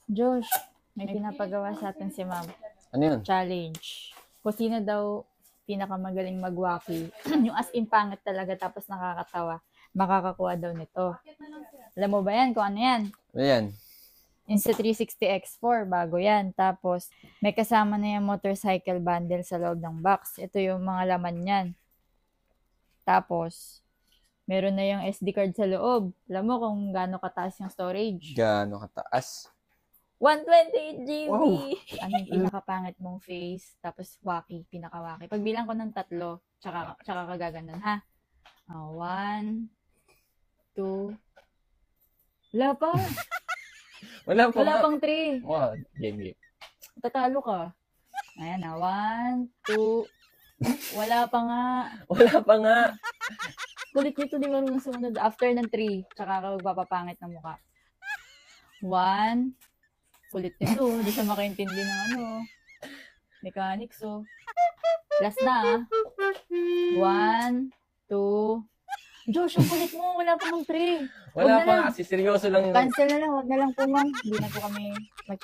Josh, may pinapagawa sa atin si ma'am. Ano yun? Challenge. Kung sino daw pinakamagaling magwaki, yung as in pangit talaga tapos nakakatawa, makakakuha daw nito. Alam mo ba yan kung ano yan? Ano yan? Insta360X4, bago yan. Tapos, may kasama na yung motorcycle bundle sa loob ng box. Ito yung mga laman yan. Tapos, meron na yung SD card sa loob. Alam mo kung gaano kataas yung storage? Gaano kataas? 128 GB! Wow. Ano yung pinakapangit mong face, tapos waki, pinakawaki. Pagbilang ko ng 3, tsaka kagaganon, ha? 1, 2, wala pa. Wala pa Wala nga. pang 3. Wow, game. Tatalo ka. Ayan na, 1, 2, wala pa nga. Wala pa nga. Kulit nito, di marunong sumunod. After ng 3, tsaka ka magpapapangit ng mukha. 1, kulit nito, di siya makaintindi ng mechanics, oh. Last na, 1, 2, Josh, ang kulit mo, wala pa ng 3. Wala pa nga. Kasi seryoso lang. Cancel na lang, wag na lang po, ma'am. Hindi na po kami mag